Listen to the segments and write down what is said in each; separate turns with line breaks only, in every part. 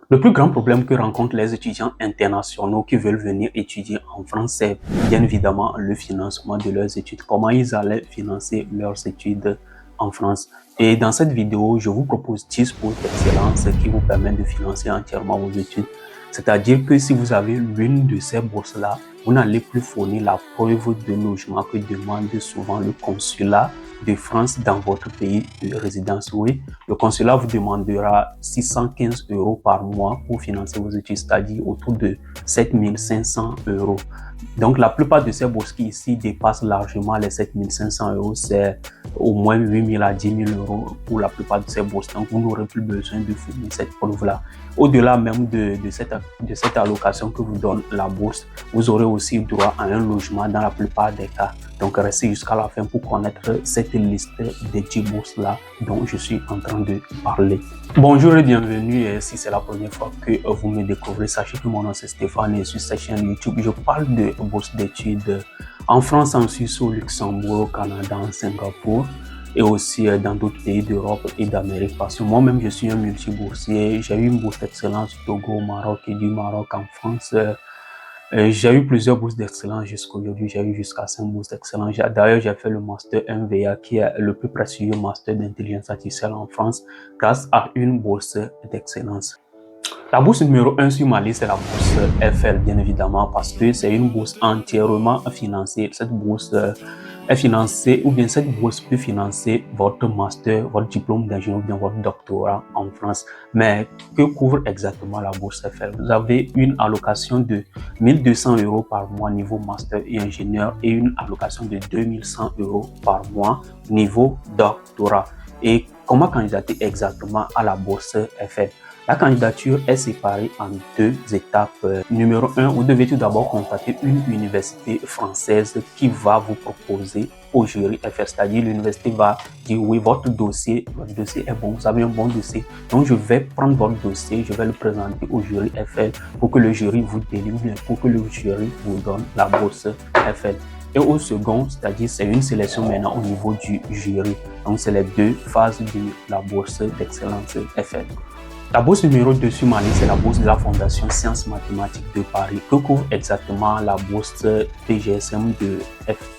Le plus grand problème que rencontrent les étudiants internationaux qui veulent venir étudier en France, c'est bien évidemment le financement de leurs études. Comment ils allaient financer leurs études en France. Et dans cette vidéo, je vous propose 10 bourses d'excellence qui vous permettent de financer entièrement vos études. C'est-à-dire que si vous avez l'une de ces bourses-là, vous n'allez plus fournir la preuve de logement que demande souvent le consulat de France dans votre pays de résidence. Oui, le consulat vous demandera 615 € par mois pour financer vos études, c'est-à-dire autour de 7500 €. Donc, la plupart de ces bourses qui ici dépassent largement les 7500 €, c'est au moins 8 000 à 10 000 € pour la plupart de ces bourses. Donc, vous n'aurez plus besoin de fournir cette preuve-là. Au-delà même de cette allocation que vous donne la bourse, vous aurez aussi droit à un logement dans la plupart des cas. Donc, restez jusqu'à la fin pour connaître cette liste des 10 bourses-là dont je suis en train de parler. Bonjour et bienvenue. Et si c'est la première fois que vous me découvrez, sachez que mon nom c'est Stéphane et sur cette chaîne YouTube, je parle de bourses d'études en France, en Suisse, au Luxembourg, au Canada, en Singapour et aussi dans d'autres pays d'Europe et d'Amérique. Parce que moi-même, je suis un multiboursier. J'ai eu une bourse d'excellence du Togo au Maroc et du Maroc en France. J'ai eu plusieurs bourses d'excellence jusqu'à aujourd'hui. J'ai eu jusqu'à 5 bourses d'excellence. D'ailleurs, j'ai fait le master MVA qui est le plus prestigieux master d'intelligence artificielle en France grâce à une bourse d'excellence. La bourse numéro 1 sur ma liste, c'est la bourse Eiffel, bien évidemment, parce que c'est une bourse entièrement financée. Cette bourse est financée, ou bien cette bourse peut financer votre master, votre diplôme d'ingénieur, ou bien votre doctorat en France. Mais que couvre exactement la bourse Eiffel? Vous avez une allocation de 1200 € par mois niveau master et ingénieur et une allocation de 2100 € par mois niveau doctorat. Et comment candidater exactement à la bourse Eiffel? La candidature est séparée en deux étapes. Numéro 1, vous devez tout d'abord contacter une université française qui va vous proposer au jury Eiffel. C'est-à-dire l'université va dire oui, votre dossier est bon, vous avez un bon dossier. Donc je vais prendre votre dossier, je vais le présenter au jury Eiffel pour que le jury vous délivre, pour que le jury vous donne la bourse Eiffel. Et au second, c'est-à-dire c'est une sélection maintenant au niveau du jury. Donc c'est les deux phases de la bourse d'excellence Eiffel. La bourse numéro 2 sur ma liste, c'est la bourse de la Fondation Sciences Mathématiques de Paris. Que couvre exactement la bourse PGSM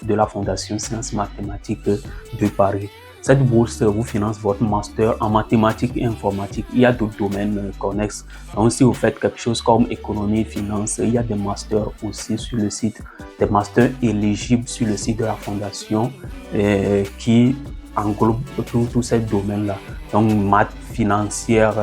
de la Fondation Sciences Mathématiques de Paris? Cette bourse vous finance votre master en mathématiques et informatique. Il y a d'autres domaines connexes. Donc, si vous faites quelque chose comme économie et finance, il y a des masters aussi sur le site, des masters éligibles sur le site de la Fondation qui englobe tous ces domaines-là. Donc, maths financière,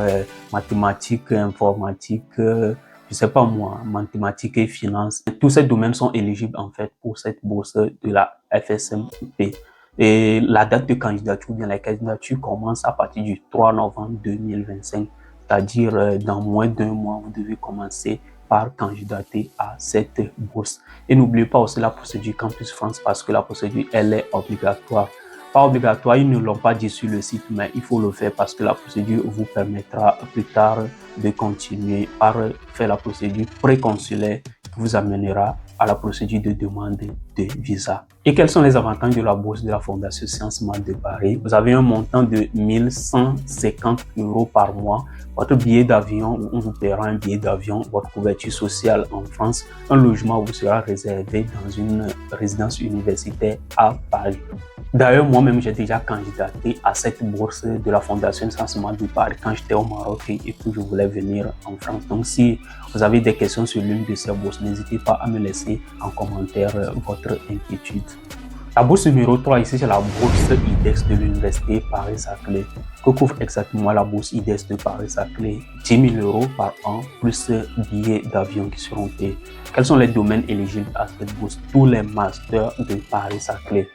mathématiques, informatique, je sais pas moi, mathématiques et finances. Tous ces domaines sont éligibles en fait pour cette bourse de la FSMP. Et la date de candidature, bien la candidature commence à partir du 3 novembre 2025, c'est-à-dire dans moins d'un mois, vous devez commencer par candidater à cette bourse. Et n'oubliez pas aussi la procédure Campus France parce que la procédure, elle est obligatoire. Pas obligatoire, ils ne l'ont pas dit sur le site, mais il faut le faire parce que la procédure vous permettra plus tard de continuer par faire la procédure préconsulaire qui vous amènera à la procédure de demande de visa. Et quels sont les avantages de la bourse de la Fondation Sciences Math de Paris? Vous avez un montant de 1150 € par mois, votre billet d'avion, on vous paiera un billet d'avion, votre couverture sociale en France, un logement vous sera réservé dans une résidence universitaire à Paris. D'ailleurs, moi-même, j'ai déjà candidaté à cette bourse de la Fondation Sciences Math de Paris quand j'étais au Maroc et puis je voulais venir en France. Donc, si vous avez des questions sur l'une de ces bourses, n'hésitez pas à me laisser en commentaire votre inquiétude. La bourse numéro 3 ici, c'est la bourse IDEX de l'Université Paris-Saclay. Que couvre exactement la bourse IDEX de Paris-Saclay? 10 000 € par an, plus billets d'avion qui seront payés. Quels sont les domaines éligibles à cette bourse? Tous les masters de Paris-Saclay.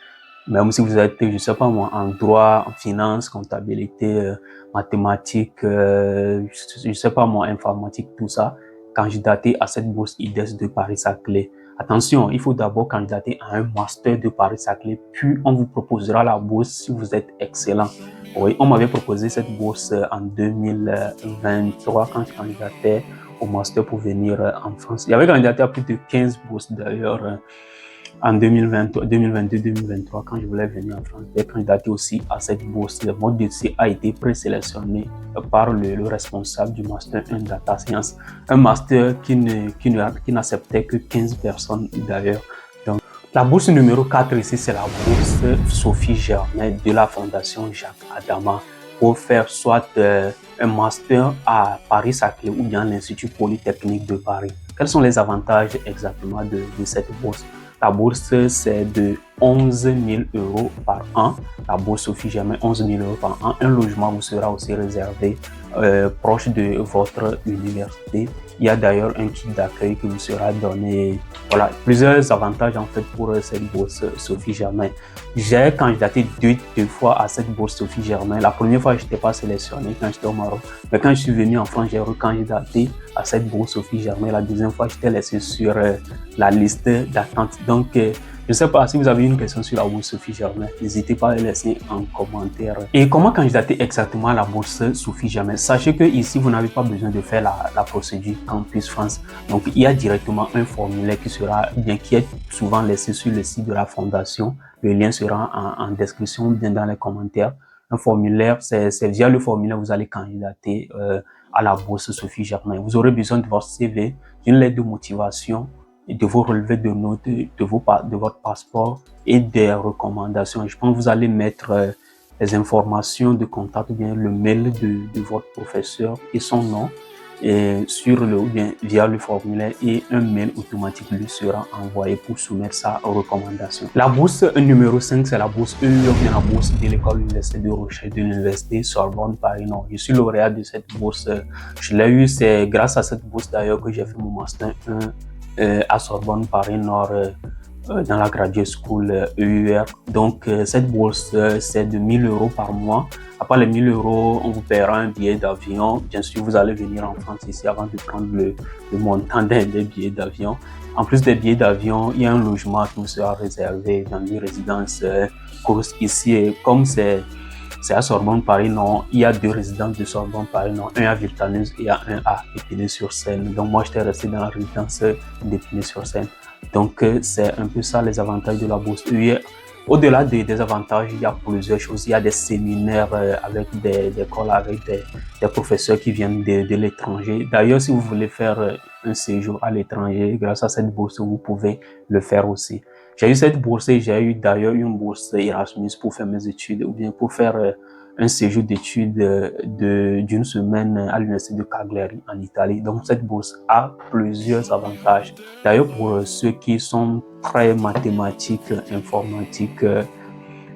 Même si vous êtes, je sais pas moi, en droit, en finance, comptabilité, mathématiques, je sais pas moi, informatique, tout ça, candidater à cette bourse IDES de Paris-Saclay. Attention, il faut d'abord candidater à un master de Paris-Saclay, puis on vous proposera la bourse si vous êtes excellent. Oui, on m'avait proposé cette bourse en 2023 quand je candidatais au master pour venir en France. Il y avait candidaté à plus de 15 bourses d'ailleurs. en 2020, 2022-2023, quand je voulais venir en France, j'ai candidaté aussi à cette bourse. Mon dossier a été présélectionné par le responsable du Master 1 Data Science, un master qui n'acceptait que 15 personnes d'ailleurs. Donc, la bourse numéro 4 ici, c'est la bourse Sophie Germain de la Fondation Jacques Adama pour faire soit un master à Paris-Saclay ou bien l'Institut Polytechnique de Paris. Quels sont les avantages exactement de cette bourse? La bourse, c'est de 11 000 € par an. La bourse Sophie Germain, 11 000 € par an. Un logement vous sera aussi réservé proche de votre université. Il y a d'ailleurs un kit d'accueil qui vous sera donné. Voilà, plusieurs avantages en fait pour cette bourse Sophie Germain. J'ai candidaté deux fois à cette bourse Sophie Germain. La première fois, je n'étais pas sélectionné quand j'étais au Maroc. Mais quand je suis venu en France, j'ai recandidaté à cette bourse Sophie Germain. La deuxième fois, j'étais laissé sur la liste d'attente. Donc, je ne sais pas si vous avez une question sur la bourse Sophie Germain, n'hésitez pas à la laisser en commentaire. Et comment candidater exactement à la bourse Sophie Germain? Sachez que ici, vous n'avez pas besoin de faire la procédure Campus France. Donc, il y a directement un formulaire qui est souvent laissé sur le site de la fondation. Le lien sera en description ou bien dans les commentaires. Un formulaire, c'est via le formulaire que vous allez candidater à la bourse Sophie Germain. Vous aurez besoin de votre CV, d'une lettre de motivation, de vos relevés de notes, de votre passeport et des recommandations. Je pense que vous allez mettre les informations de contact ou bien le mail de votre professeur et son nom et via le formulaire, et un mail automatique lui sera envoyé pour soumettre sa recommandation. La bourse numéro 5, c'est la bourse EUE ou bien la bourse de l'école universitaire de recherche de l'université Sorbonne Paris Nord. Je suis lauréat de cette bourse. Je l'ai eu, c'est grâce à cette bourse d'ailleurs que j'ai fait mon master 1 à Sorbonne Paris Nord dans la Graduate School EUR. Donc cette bourse, c'est de 1 000 € par mois. À part les 1 000 €, on vous paiera un billet d'avion. Bien sûr, vous allez venir en France ici avant de prendre le montant des billets d'avion. En plus des billets d'avion, il y a un logement qui vous sera réservé dans une résidence course ici. Et comme c'est à Sorbonne Paris Nord, il y a 2 résidences de Sorbonne Paris Nord, un à Villetaneuse et un à Épinay-sur-Seine. Donc moi, j'étais resté dans la résidence d'Épinay-sur-Seine. Donc c'est un peu ça les avantages de la bourse. Au-delà des avantages, il y a plusieurs choses. Il y a des séminaires avec des écoles, avec des professeurs qui viennent de l'étranger. D'ailleurs, si vous voulez faire un séjour à l'étranger, grâce à cette bourse, vous pouvez le faire aussi. J'ai eu cette bourse et j'ai eu d'ailleurs une bourse Erasmus pour faire mes études ou bien pour faire un séjour d'études d'une semaine à l'université de Cagliari en Italie. Donc cette bourse a plusieurs avantages. D'ailleurs, pour ceux qui sont très mathématiques, informatiques,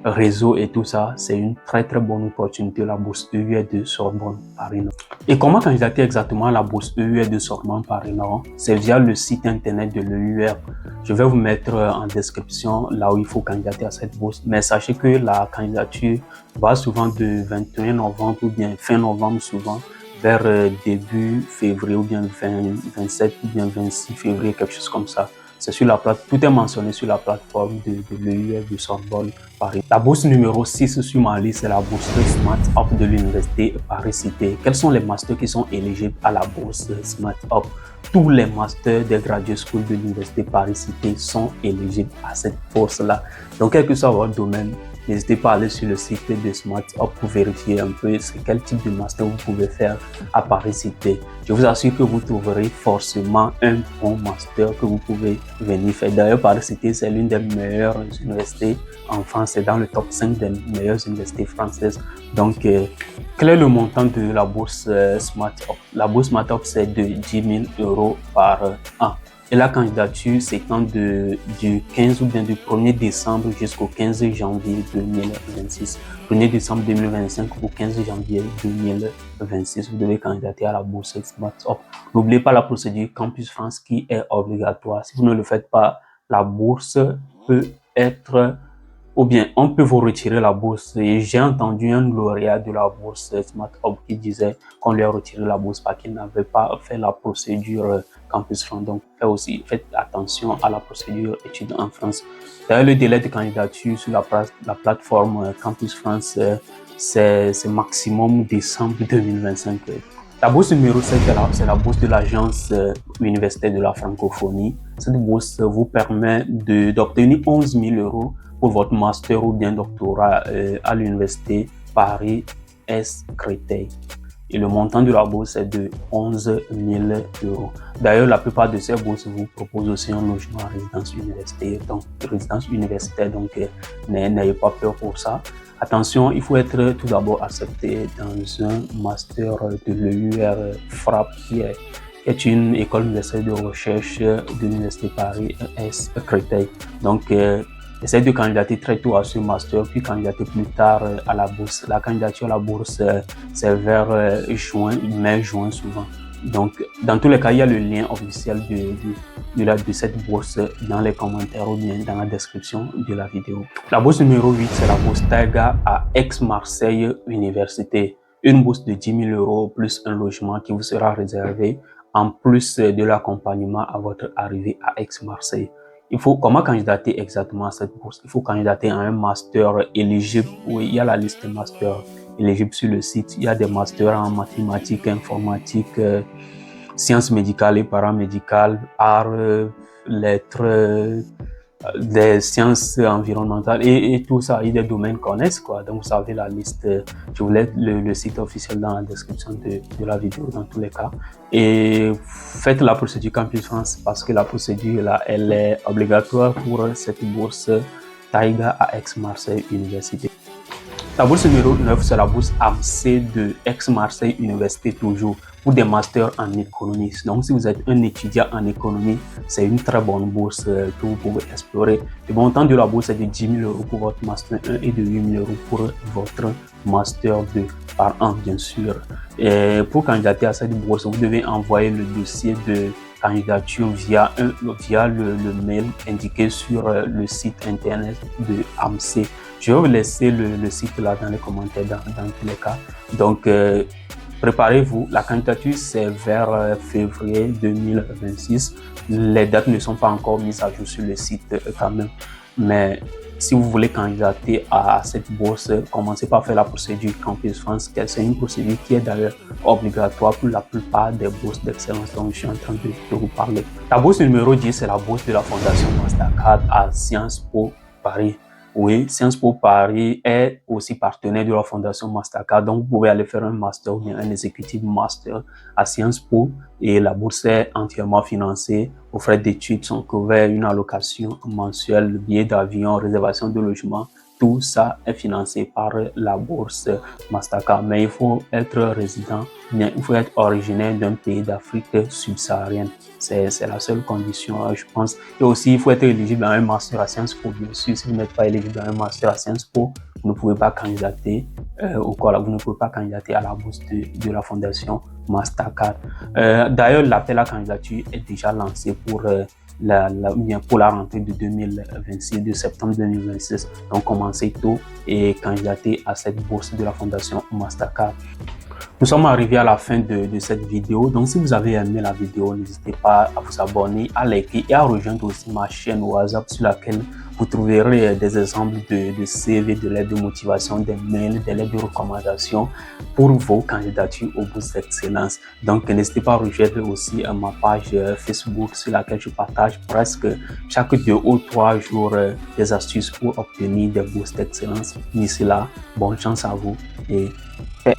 réseau et tout ça, c'est une très bonne opportunité, la bourse EUR de Sorbonne Paris Nord. Et comment candidater exactement à la bourse EUR de Sorbonne Paris Nord? C'est via le site internet de l'EUR. Je vais vous mettre en description là où il faut candidater à cette bourse. Mais sachez que la candidature va souvent de 21 novembre ou bien fin novembre souvent vers début février ou bien 27 ou bien 26 février, quelque chose comme ça. C'est sur la tout est mentionné sur la plateforme de l'EUR de Sorbonne Paris. La bourse numéro 6 sur ma liste, c'est la bourse Smart Up de l'université Paris-Cité. Quels sont les masters qui sont éligibles à la bourse Smart Up? Tous les masters des graduate school de l'université Paris-Cité sont éligibles à cette bourse-là. Donc, quel que soit votre domaine, n'hésitez pas à aller sur le site de Smart Up pour vérifier un peu quel type de master vous pouvez faire à Paris-Cité. Je vous assure que vous trouverez forcément un bon master que vous pouvez venir faire. D'ailleurs, Paris-Cité, c'est l'une des meilleures universités en France. C'est dans le top 5 des meilleures universités françaises. Donc, quel est le montant de la bourse Smart Up? La bourse Smart Up, c'est de 10 000 € par an. Et la candidature s'étend du 15 ou bien du 1er décembre jusqu'au 15 janvier 2026. 1er décembre 2025 au 15 janvier 2026, vous devez candidater à la bourse Smart Up. N'oubliez pas la procédure Campus France qui est obligatoire. Si vous ne le faites pas, la bourse peut être... Ou bien, on peut vous retirer la bourse. Et j'ai entendu un lauréat de la bourse Smart Up qui disait qu'on lui a retiré la bourse parce qu'il n'avait pas fait la procédure Campus France. Donc, faites attention à la procédure études en France. D'ailleurs, le délai de candidature sur la plateforme Campus France, c'est maximum décembre 2025. La bourse numéro 7, c'est la bourse de l'Agence universitaire de la francophonie. Cette bourse vous permet d'obtenir 11 000 euros pour votre master ou bien doctorat à l'université Paris-Est Créteil. Et le montant de la bourse est de 11 000 euros. D'ailleurs, la plupart de ces bourses vous proposent aussi un logement à résidence universitaire. Donc, n'ayez pas peur pour ça. Attention, il faut être tout d'abord accepté dans un master de l'EUR FRAP, qui est une école universitaire de recherche de l'Université Paris-Est Créteil. Donc, essayez de candidater très tôt à ce master, puis candidater plus tard à la bourse. La candidature à la bourse, c'est vers mai-juin souvent. Donc, dans tous les cas, il y a le lien officiel de cette bourse dans les commentaires ou bien dans la description de la vidéo. La bourse numéro 8, c'est la bourse Taiga à Aix-Marseille Université. Une bourse de 10 000 euros plus un logement qui vous sera réservé en plus de l'accompagnement à votre arrivée à Aix-Marseille. Comment candidater exactement à cette bourse? Il faut candidater à un master éligible. Oui, il y a la liste des masters éligibles sur le site. Il y a des masters en mathématiques, informatique, sciences médicales et paramédicales, arts, lettres, des sciences environnementales et tout ça. Il y a des domaines qu'on connaît, quoi. Donc, vous savez la liste. Je vous laisse le site officiel dans la description de la vidéo dans tous les cas. Et faites la procédure Campus France parce que la procédure là, elle est obligatoire pour cette bourse Taiga à Aix-Marseille Université. La bourse numéro 9, c'est la bourse AMC de Aix-Marseille Université toujours pour des masters en économie. Donc, si vous êtes un étudiant en économie, c'est une très bonne bourse que vous pouvez explorer. Le montant de la bourse est de 10 000 euros pour votre master 1 et de 8 000 euros pour votre master 2 par an, bien sûr. Et pour candidater à cette bourse, vous devez envoyer le dossier de candidature via le mail indiqué sur le site internet de AMC. Je vais vous laisser le site là dans les commentaires dans tous les cas. Donc, préparez-vous. La candidature, c'est vers février 2026. Les dates ne sont pas encore mises à jour sur le site quand même. Mais si vous voulez candidater à cette bourse, commencez par faire la procédure Campus France. C'est une procédure qui est d'ailleurs obligatoire pour la plupart des bourses d'excellence dont je suis en train de vous parler. La bourse numéro 10, c'est la bourse de la Fondation Mastercard à Sciences Po Paris. Oui, Sciences Po Paris est aussi partenaire de la Fondation Mastercard. Donc, vous pouvez aller faire un master ou bien un executive master à Sciences Po et la bourse est entièrement financée. Vos frais d'études sont couverts, une allocation mensuelle, billet d'avion, réservation de logement. Tout ça est financé par la bourse Mastercard. Mais il faut être résident, il faut être originaire d'un pays d'Afrique subsaharienne. C'est la seule condition, je pense. Et aussi, il faut être éligible à un master à Sciences Po. Bien sûr, si vous n'êtes pas éligible à un master à Sciences Po, vous ne pouvez pas candidater vous ne pouvez pas candidater à la bourse de la Fondation Mastercard. D'ailleurs, l'appel à candidature est déjà lancé pour la rentrée de 2026, de septembre 2026. Donc, commencez tôt et candidatez à cette bourse de la Fondation Mastercard. Nous sommes arrivés à la fin de cette vidéo. Donc, si vous avez aimé la vidéo, n'hésitez pas à vous abonner, à liker et à rejoindre aussi ma chaîne WhatsApp sur laquelle vous trouverez des exemples de CV, de lettres de motivation, des mails, des lettres de recommandation pour vos candidatures aux bourses d'excellence. Donc, n'hésitez pas à rejoindre aussi ma page Facebook sur laquelle je partage presque chaque 2 ou 3 jours des astuces pour obtenir des bourses d'excellence. D'ici là, bonne chance à vous et paix.